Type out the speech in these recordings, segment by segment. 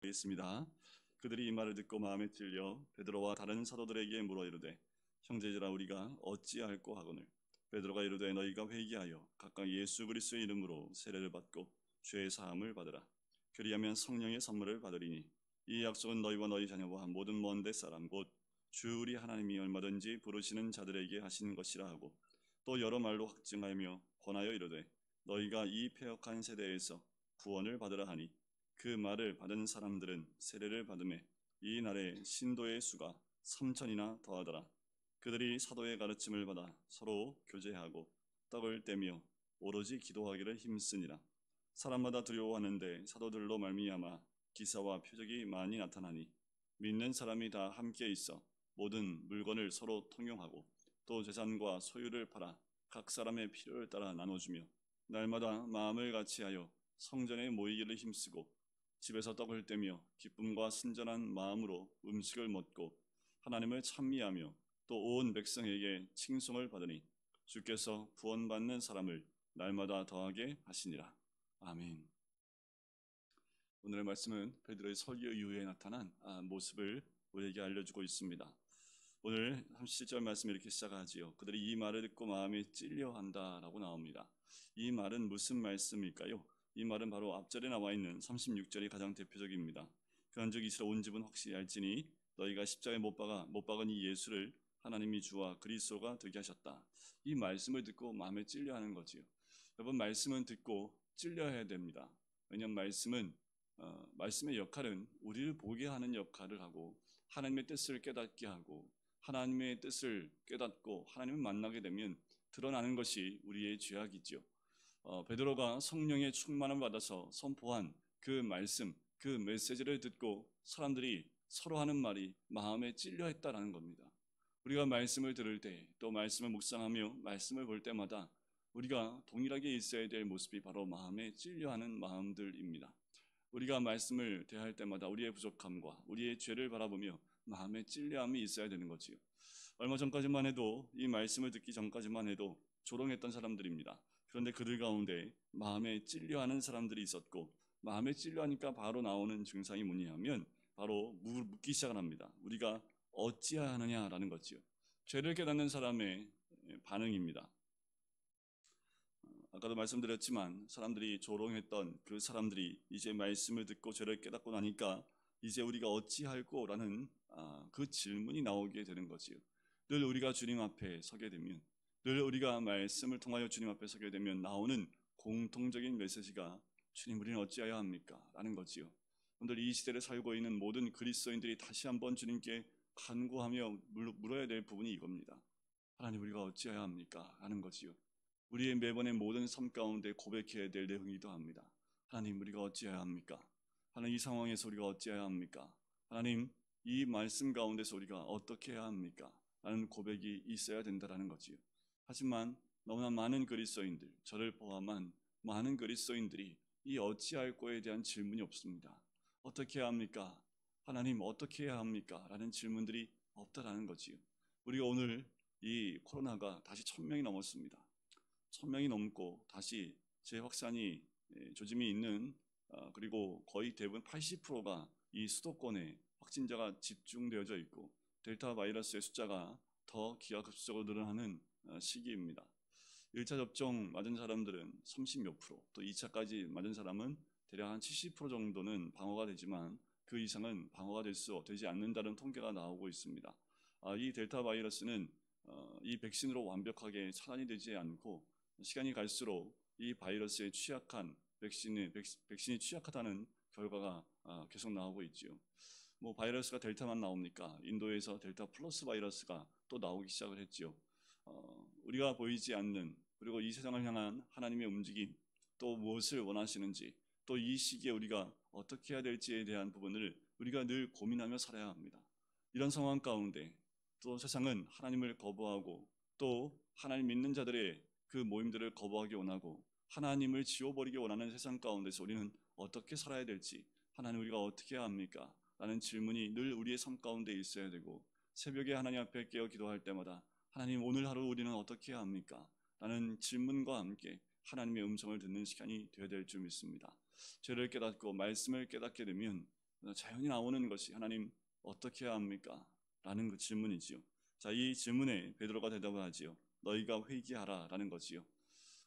있습니다. 그들이 이 말을 듣고 마음에 찔려 베드로와 다른 사도들에게 물어 이르되 형제들아 우리가 어찌할꼬 하거늘 베드로가 이르되 너희가 회개하여 각각 예수 그리스도의 이름으로 세례를 받고 죄의 사함을 받으라. 그리하면 성령의 선물을 받으리니 이 약속은 너희와 너희 자녀와 모든 먼 데 사람 곧 주 우리 하나님이 얼마든지 부르시는 자들에게 하시는 것이라 하고 또 여러 말로 확증하며 권하여 이르되 너희가 이 패역한 세대에서 구원을 받으라 하니 그 말을 받은 사람들은 세례를 받음에 이 날에 신도의 수가 3천이나 더하더라. 그들이 사도의 가르침을 받아 서로 교제하고 떡을 떼며 오로지 기도하기를 힘쓰니라. 사람마다 두려워하는데 사도들로 말미암아 기사와 표적이 많이 나타나니 믿는 사람이 다 함께 있어 모든 물건을 서로 통용하고 또 재산과 소유를 팔아 각 사람의 필요를 따라 나눠주며 날마다 마음을 같이하여 성전에 모이기를 힘쓰고 집에서 떡을 떼며 기쁨과 순전한 마음으로 음식을 먹고 하나님을 찬미하며 또 온 백성에게 칭송을 받으니 주께서 구원받는 사람을 날마다 더하게 하시니라. 아멘. 오늘의 말씀은 베드로의 설교 이후에 나타난 모습을 우리에게 알려주고 있습니다. 오늘 37절 말씀 이렇게 시작하지요. 그들이 이 말을 듣고 마음에 찔려한다라고 나옵니다. 이 말은 무슨 말씀일까요? 이 말은 바로 앞절에 나와 있는 36절이 가장 대표적입니다. 그한즉 이스라엘 온 집은 확실히 알지니 너희가 십자가에 못 박은 이 예수를 하나님이 주와 그리스도가 되게 하셨다. 이 말씀을 듣고 마음에 찔려하는 거지요. 여러분, 말씀은 듣고 찔려야 됩니다. 왜냐하면 말씀의 역할은 우리를 보게 하는 역할을 하고 하나님의 뜻을 깨닫게 하고 하나님의 뜻을 깨닫고 하나님을 만나게 되면 드러나는 것이 우리의 죄악이죠. 베드로가 성령의 충만을 받아서 선포한 그 말씀, 그 메시지를 듣고 사람들이 서로 하는 말이 마음에 찔려 했다라는 겁니다. 우리가 말씀을 들을 때 또 말씀을 묵상하며 말씀을 볼 때마다 우리가 동일하게 있어야 될 모습이 바로 마음에 찔려하는 마음들입니다. 우리가 말씀을 대할 때마다 우리의 부족함과 우리의 죄를 바라보며 마음에 찔려함이 있어야 되는 거지요. 얼마 전까지만 해도 이 말씀을 듣기 전까지만 해도 조롱했던 사람들입니다. 그런데 그들 가운데 마음에 찔려하는 사람들이 있었고 마음에 찔려하니까 바로 나오는 증상이 뭐냐면 바로 묻기 시작을 합니다. 우리가 어찌하느냐라는 거지요. 죄를 깨닫는 사람의 반응입니다. 아까도 말씀드렸지만 사람들이 조롱했던 그 사람들이 이제 말씀을 듣고 죄를 깨닫고 나니까 이제 우리가 어찌할꼬라는 그 질문이 나오게 되는 거지요. 늘 우리가 주님 앞에 서게 되면 늘 우리가 말씀을 통하여 주님 앞에 서게 되면 나오는 공통적인 메시지가 주님 우리는 어찌해야 합니까? 라는 거지요. 오늘 이 시대를 살고 있는 모든 그리스도인들이 다시 한번 주님께 간구하며 물어야 될 부분이 이겁니다. 하나님 우리가 어찌해야 합니까? 라는 거지요. 우리의 매번의 모든 삶 가운데 고백해야 될 내용이기도 합니다. 하나님 우리가 어찌해야 합니까? 하나님 이 상황에서 우리가 어찌해야 합니까? 하나님 이 말씀 가운데서 우리가 어떻게 해야 합니까? 라는 고백이 있어야 된다는 거지요. 하지만 너무나 많은 그리스도인들, 저를 포함한 많은 그리스도인들이 이 어찌할 거에 대한 질문이 없습니다. 어떻게 해야 합니까? 하나님 어떻게 해야 합니까? 라는 질문들이 없다라는 거지요. 우리가 오늘 이 코로나가 다시 1,000명이 넘었습니다. 1,000명이 넘고 다시 재확산이 조짐이 있는 그리고 거의 대부분 80%가 이 수도권에 확진자가 집중되어져 있고 델타 바이러스의 숫자가 더 기하급수적으로 늘어나는 시기입니다. 1차 접종 맞은 사람들은 30몇 프로, 또 2차까지 맞은 사람은 대략 한 70% 정도는 방어가 되지만 그 이상은 방어가 되지 않는다는 통계가 나오고 있습니다. 이 델타 바이러스는 이 백신으로 완벽하게 차단이 되지 않고 시간이 갈수록 이 바이러스에 취약한 백신이 취약하다는 결과가 계속 나오고 있지요. 뭐 바이러스가 델타만 나옵니까? 인도에서 델타 플러스 바이러스가 또 나오기 시작을 했지요. 우리가 보이지 않는 그리고 이 세상을 향한 하나님의 움직임, 또 무엇을 원하시는지, 또 이 시기에 우리가 어떻게 해야 될지에 대한 부분을 우리가 늘 고민하며 살아야 합니다. 이런 상황 가운데 또 세상은 하나님을 거부하고 또 하나님 믿는 자들의 그 모임들을 거부하기 원하고 하나님을 지워버리기 원하는 세상 가운데서 우리는 어떻게 살아야 될지, 하나님 우리가 어떻게 해야 합니까? 라는 질문이 늘 우리의 삶 가운데 있어야 되고, 새벽에 하나님 앞에 깨어 기도할 때마다 하나님 오늘 하루 우리는 어떻게 해야 합니까? 라는 질문과 함께 하나님의 음성을 듣는 시간이 되어야 될 줄 믿습니다. 죄를 깨닫고 말씀을 깨닫게 되면 자연히 나오는 것이 하나님 어떻게 해야 합니까? 라는 그 질문이지요. 자, 이 질문에 베드로가 대답을 하지요. 너희가 회개하라 라는 거지요.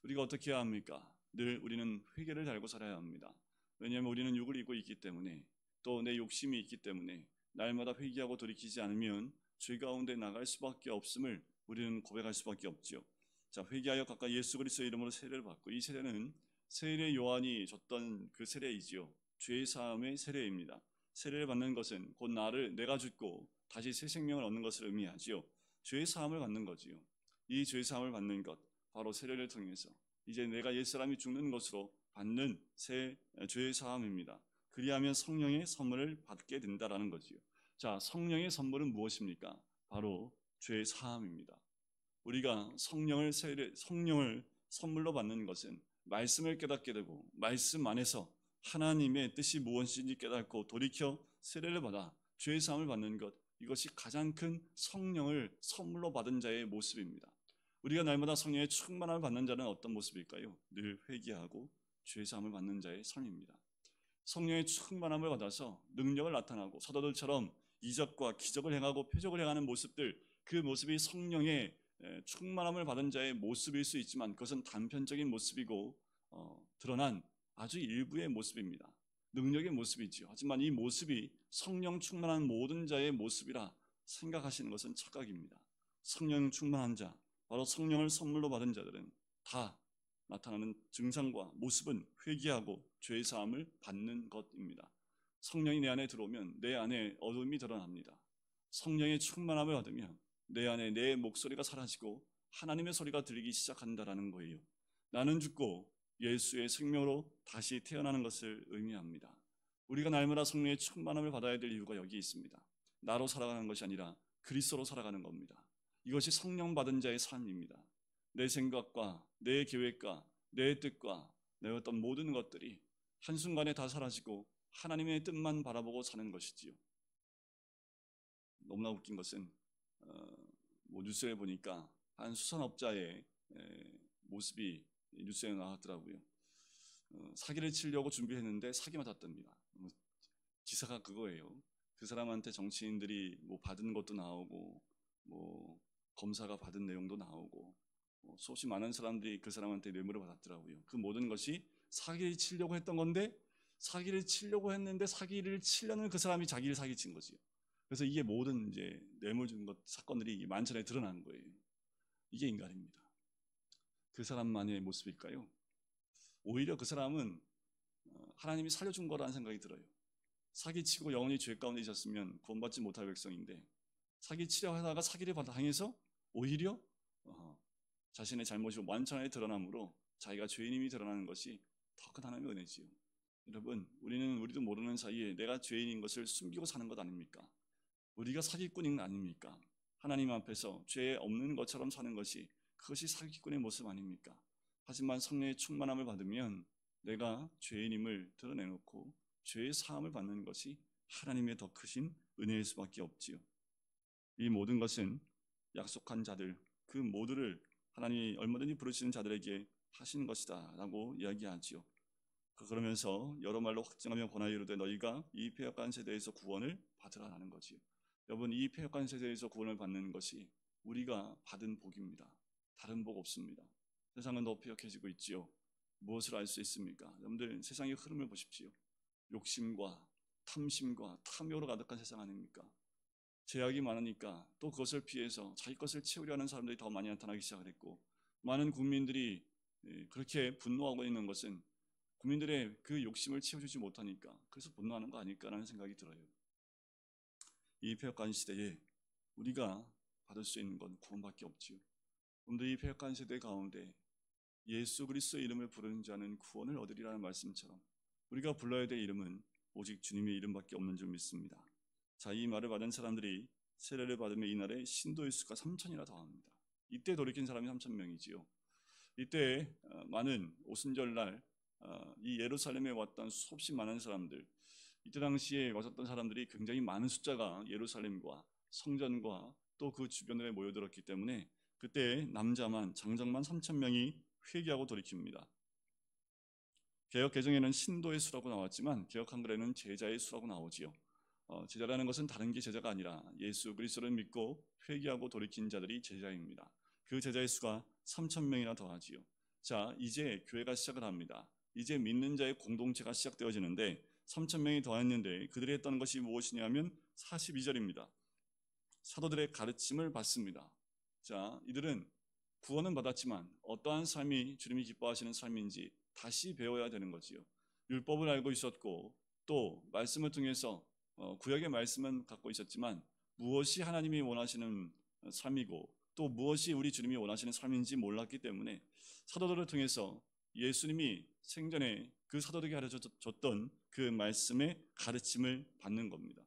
우리가 어떻게 해야 합니까? 늘 우리는 회개를 달고 살아야 합니다. 왜냐하면 우리는 육을 입고 있기 때문에 또 내 욕심이 있기 때문에 날마다 회개하고 돌이키지 않으면 죄 가운데 나갈 수밖에 없음을 우리는 고백할 수밖에 없지요. 자, 회개하여 각각 예수 그리스도의 이름으로 세례를 받고 이 세례는 세례 요한이 줬던 그 세례이지요. 죄 사함의 세례입니다. 세례를 받는 것은 곧 내가 죽고 다시 새 생명을 얻는 것을 의미하지요. 죄 사함을 받는 거지요. 이 죄 사함을 받는 것 바로 세례를 통해서 이제 내가 옛사람이 죽는 것으로 받는 새 죄 사함입니다. 그리하면 성령의 선물을 받게 된다라는 거지요. 자, 성령의 선물은 무엇입니까? 바로 죄 사함입니다. 우리가 성령을 선물로 받는 것은 말씀을 깨닫게 되고 말씀 안에서 하나님의 뜻이 무엇인지 깨닫고 돌이켜 세례를 받아 죄 사함을 받는 것, 이것이 가장 큰 성령을 선물로 받은 자의 모습입니다. 우리가 날마다 성령의 충만함을 받는 자는 어떤 모습일까요? 늘 회개하고 죄 사함을 받는 자의 삶입니다. 성령의 충만함을 받아서 능력을 나타나고 사도들처럼 이적과 기적을 행하고 표적을 행하는 모습들, 그 모습이 성령의 충만함을 받은 자의 모습일 수 있지만 그것은 단편적인 모습이고 드러난 아주 일부의 모습입니다. 능력의 모습이지요. 하지만 이 모습이 성령 충만한 모든 자의 모습이라 생각하시는 것은 착각입니다. 성령 충만한 자, 바로 성령을 선물로 받은 자들은 다 나타나는 증상과 모습은 회개하고 죄 사함을 받는 것입니다. 성령이 내 안에 들어오면 내 안에 어둠이 드러납니다. 성령의 충만함을 받으면 내 안에 내 목소리가 사라지고 하나님의 소리가 들리기 시작한다라는 거예요. 나는 죽고 예수의 생명으로 다시 태어나는 것을 의미합니다. 우리가 날마다 성령의 충만함을 받아야 될 이유가 여기 있습니다. 나로 살아가는 것이 아니라 그리스도로 살아가는 겁니다. 이것이 성령 받은 자의 삶입니다. 내 생각과 내 계획과 내 뜻과 내 어떤 모든 것들이 한순간에 다 사라지고 하나님의 뜻만 바라보고 사는 것이지요. 너무나 웃긴 것은 뉴스에 보니까 한 수산업자의 모습이 뉴스에 나왔더라고요. 사기를 치려고 준비했는데 사기 맞았답니다. 기사가 그거예요. 그 사람한테 정치인들이 뭐 받은 것도 나오고 뭐 검사가 받은 내용도 나오고 수없이 많은 사람들이 그 사람한테 뇌물을 받았더라고요. 그 모든 것이 사기를 치려고 했던 건데 사기를 치려고 했는데 사기를 치려는 그 사람이 자기를 사기친 거지요. 그래서 이게 모든 이제 뇌물 준 것 사건들이 만천에 드러난 거예요. 이게 인간입니다. 그 사람만의 모습일까요? 오히려 그 사람은 하나님이 살려준 거라는 생각이 들어요. 사기치고 영원히 죄 가운데 있었으면 구원받지 못할 백성인데 사기치려 하다가 사기를 당해서 오히려 자신의 잘못이 완전하게 드러남으로 자기가 죄인임이 드러나는 것이 더 큰 하나님의 은혜지요. 여러분, 우리도 모르는 사이에 내가 죄인인 것을 숨기고 사는 것 아닙니까? 우리가 사기꾼인 것 아닙니까? 하나님 앞에서 죄 없는 것처럼 사는 것이, 그것이 사기꾼의 모습 아닙니까? 하지만 성령의 충만함을 받으면 내가 죄인임을 드러내놓고 죄의 사함을 받는 것이 하나님의 더 크신 은혜일 수밖에 없지요. 이 모든 것은 약속한 자들, 그 모두를 하나님이 얼마든지 부르시는 자들에게 하신 것이다 라고 이야기하지요. 그러면서 여러 말로 확증하며 권하여 이르되 너희가 이 패역한 세대에서 구원을 받으라라는 거지요. 여러분, 이 패역한 세대에서 구원을 받는 것이 우리가 받은 복입니다. 다른 복 없습니다. 세상은 더 패역해지고 있지요. 무엇을 알 수 있습니까? 여러분들, 세상의 흐름을 보십시오. 욕심과 탐심과 탐욕으로 가득한 세상 아닙니까? 제약이 많으니까 또 그것을 피해서 자기 것을 채우려 하는 사람들이 더 많이 나타나기 시작을 했고, 많은 국민들이 그렇게 분노하고 있는 것은 국민들의 그 욕심을 채워주지 못하니까, 그래서 분노하는 거 아닐까라는 생각이 들어요. 이 폐역한 시대에 우리가 받을 수 있는 건 구원밖에 없지요. 그런데 이 폐역한 세대 가운데 예수 그리스도의 이름을 부르는 자는 구원을 얻으리라는 말씀처럼 우리가 불러야 될 이름은 오직 주님의 이름밖에 없는 줄 믿습니다. 자, 이 말을 받은 사람들이 세례를 받으며 이날에 신도의 수가 3천이나 더합니다. 이때 돌이킨 사람이 3,000명이지요. 이때 많은 오순절날 이 예루살렘에 왔던 수없이 많은 사람들, 이때 당시에 왔었던 사람들이 굉장히 많은 숫자가 예루살렘과 성전과 또 그 주변에 모여들었기 때문에 그때 장정만 3,000명이 회개하고 돌이킵니다. 개역 개정에는 신도의 수라고 나왔지만 개역 한글에는 제자의 수라고 나오지요. 제자라는 것은 다른 게 제자가 아니라 예수 그리스도를 믿고 회개하고 돌이킨 자들이 제자입니다. 그 제자의 수가 3천 명이나 더하지요. 자, 이제 교회가 시작을 합니다. 이제 믿는 자의 공동체가 시작되어지는데 3천 명이 더했는데 그들이 했던 것이 무엇이냐면 42절입니다. 사도들의 가르침을 받습니다. 자, 이들은 구원은 받았지만 어떠한 삶이 주님이 기뻐하시는 삶인지 다시 배워야 되는 거지요. 율법을 알고 있었고 또 말씀을 통해서 구약의 말씀은 갖고 있었지만 무엇이 하나님이 원하시는 삶이고 또 무엇이 우리 주님이 원하시는 삶인지 몰랐기 때문에 사도들을 통해서 예수님이 생전에 그 사도들에게 가르쳐줬던 그 말씀의 가르침을 받는 겁니다.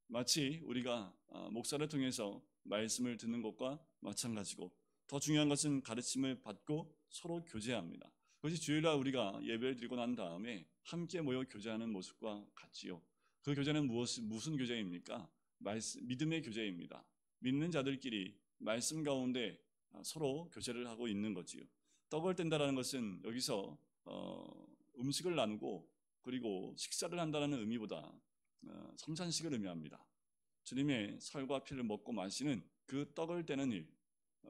마치 우리가 목사를 통해서 말씀을 듣는 것과 마찬가지고 더 중요한 것은 가르침을 받고 서로 교제합니다. 그것이 주일날 우리가 예배를 드리고 난 다음에 함께 모여 교제하는 모습과 같지요. 그 교제는 무슨 교제입니까? 믿음의 교제입니다. 믿는 자들끼리 말씀 가운데 서로 교제를 하고 있는 거지요. 떡을 뗀다라는 것은 여기서 음식을 나누고 그리고 식사를 한다는 의미보다 성찬식을 의미합니다. 주님의 살과 피를 먹고 마시는 그 떡을 떼는 일.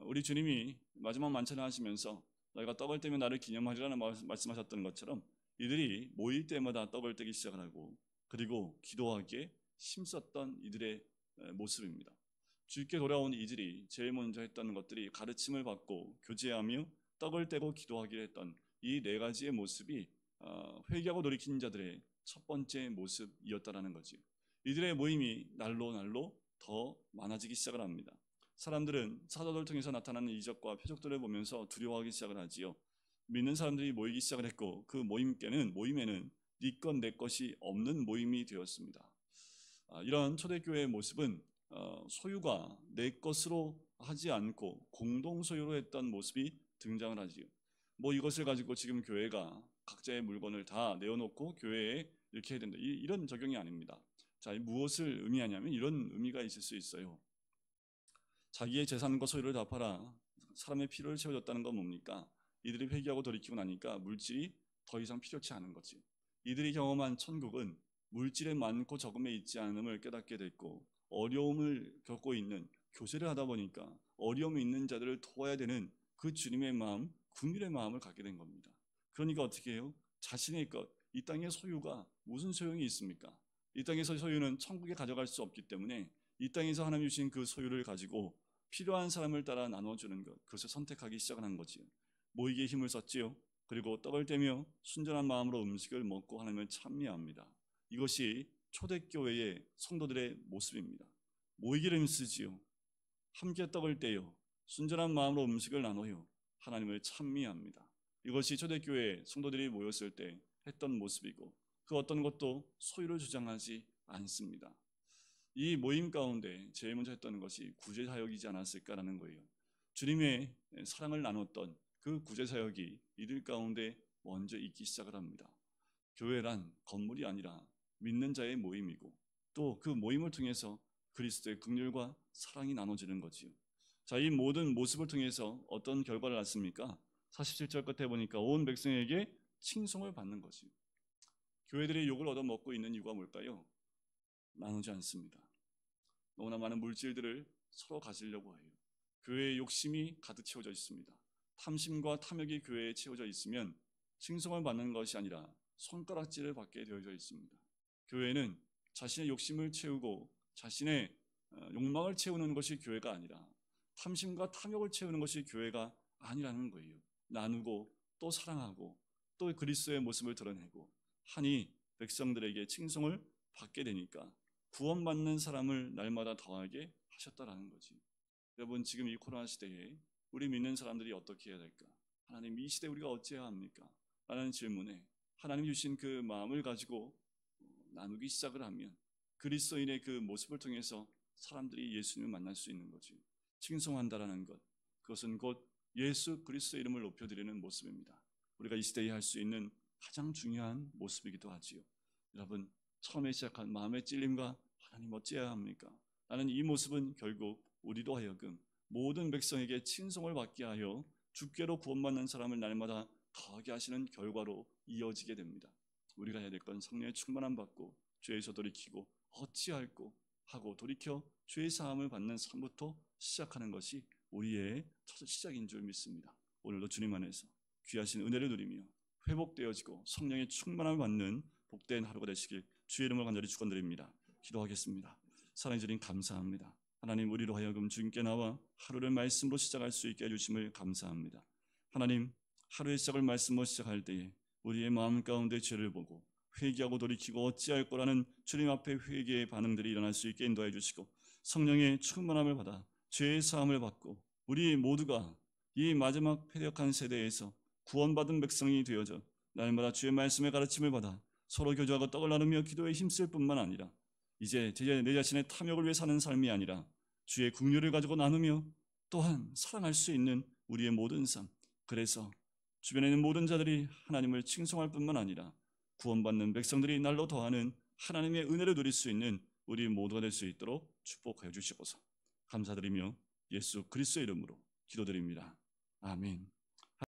우리 주님이 마지막 만찬을 하시면서 너희가 떡을 떼면 나를 기념하리라는 말씀하셨던 것처럼 이들이 모일 때마다 떡을 떼기 시작을 하고 그리고 기도하기에 힘썼던 이들의 모습입니다. 주께 돌아온 이들이 제일 먼저 했던 것들이 가르침을 받고 교제하며 떡을 떼고 기도하기를 했던 이 네 가지의 모습이 회개하고 돌이킨 자들의 첫 번째 모습이었다라는 거지요. 이들의 모임이 날로 날로 더 많아지기 시작을 합니다. 사람들은 사도들을 통해서 나타나는 이적과 표적들을 보면서 두려워하기 시작을 하지요. 믿는 사람들이 모이기 시작을 했고 그 모임에는 네 것 내 것이 없는 모임이 되었습니다. 이런 초대교회의 모습은 소유가 내 것으로 하지 않고 공동 소유로 했던 모습이 등장을 하지요. 뭐 이것을 가지고 지금 교회가 각자의 물건을 다 내어놓고 교회에 이렇게 해야 된다. 이런 적용이 아닙니다. 자, 무엇을 의미하냐면 이런 의미가 있을 수 있어요. 자기의 재산과 소유를 다 팔아 사람의 필요를 채워줬다는 건 뭡니까? 이들이 회개하고 돌이키고 나니까 물질이 더 이상 필요치 않은 거지. 이들이 경험한 천국은 물질의 많고 적음에 있지 않음을 깨닫게 됐고 어려움을 겪고 있는 교제를 하다 보니까 어려움이 있는 자들을 도와야 되는 그 주님의 마음, 긍휼의 마음을 갖게 된 겁니다. 그러니까 어떻게 해요? 자신의 것, 이 땅의 소유가 무슨 소용이 있습니까? 이 땅에서 소유는 천국에 가져갈 수 없기 때문에 이 땅에서 하나님 주신 그 소유를 가지고 필요한 사람을 따라 나눠주는 것, 그것을 선택하기 시작을 한 거지요. 모이기에 힘을 썼지요. 그리고 떡을 떼며 순전한 마음으로 음식을 먹고 하나님을 찬미합니다. 이것이 초대교회의 성도들의 모습입니다. 모이기를 힘쓰지요. 함께 떡을 떼요. 순전한 마음으로 음식을 나눠요. 하나님을 찬미합니다. 이것이 초대교회 성도들이 모였을 때 했던 모습이고 그 어떤 것도 소유를 주장하지 않습니다. 이 모임 가운데 제일 먼저 했던 것이 구제사역이지 않았을까라는 거예요. 주님의 사랑을 나눴던 그 구제사역이 이들 가운데 먼저 있기 시작을 합니다. 교회란 건물이 아니라 믿는 자의 모임이고 또 그 모임을 통해서 그리스도의 긍휼과 사랑이 나눠지는 거지요. 자, 이 모든 모습을 통해서 어떤 결과를 낳습니까? 47절 끝에 보니까 온 백성에게 칭송을 받는 거지요. 교회들이 욕을 얻어먹고 있는 이유가 뭘까요? 나누지 않습니다. 너무나 많은 물질들을 서로 가지려고 해요. 교회의 욕심이 가득 채워져 있습니다. 탐심과 탐욕이 교회에 채워져 있으면 칭송을 받는 것이 아니라 손가락질을 받게 되어져 있습니다. 교회는 자신의 욕심을 채우고 자신의 욕망을 채우는 것이 교회가 아니라 탐심과 탐욕을 채우는 것이 교회가 아니라는 거예요. 나누고 또 사랑하고 또 그리스도의 모습을 드러내고 하니 백성들에게 칭송을 받게 되니까 구원받는 사람을 날마다 더하게 하셨다라는 거지. 여러분, 지금 이 코로나 시대에 우리 믿는 사람들이 어떻게 해야 될까? 하나님, 이 시대에 우리가 어찌해야 합니까? 라는 질문에 하나님 주신 그 마음을 가지고 나누기 시작을 하면 그리스도인의 그 모습을 통해서 사람들이 예수님을 만날 수 있는 거지. 칭송한다라는 것, 그것은 곧 예수 그리스도 이름을 높여드리는 모습입니다. 우리가 이 시대에 할 수 있는 가장 중요한 모습이기도 하지요. 여러분, 처음에 시작한 마음의 찔림과 하나님 어찌해야 합니까? 라는 이 모습은 결국 우리로 하여금 모든 백성에게 칭송을 받게 하여 주께로 구원받는 사람을 날마다 더하게 하시는 결과로 이어지게 됩니다. 우리가 해야 될 건 성령의 충만함 받고 죄에서 돌이키고 어찌할꼬 하고 돌이켜 죄 사함을 받는 삶부터 시작하는 것이 우리의 첫 시작인 줄 믿습니다. 오늘도 주님 안에서 귀하신 은혜를 누리며 회복되어지고 성령의 충만함을 받는 복된 하루가 되시길 주의 이름으로 간절히 축원드립니다. 기도하겠습니다. 사랑의 주님 감사합니다. 하나님, 우리로 하여금 주님께 나와 하루를 말씀으로 시작할 수 있게 해주심을 감사합니다. 하나님, 하루의 시작을 말씀으로 시작할 때에 우리의 마음 가운데 죄를 보고 회개하고 돌이키고 어찌할 거라는 주님 앞에 회개의 반응들이 일어날 수 있게 인도해 주시고 성령의 충만함을 받아 죄의 사함을 받고 우리 모두가 이 마지막 패역한 세대에서 구원받은 백성이 되어져 날마다 주의 말씀의 가르침을 받아 서로 교제하고 떡을 나누며 기도에 힘쓸 뿐만 아니라 이제 내 자신의 탐욕을 위해 사는 삶이 아니라 주의 긍휼을 가지고 나누며 또한 사랑할 수 있는 우리의 모든 삶, 그래서 주변에 있는 모든 자들이 하나님을 칭송할 뿐만 아니라 구원받는 백성들이 날로 더하는 하나님의 은혜를 누릴 수 있는 우리 모두가 될 수 있도록 축복하여 주시옵소서. 감사드리며 예수 그리스도의 이름으로 기도드립니다. 아멘.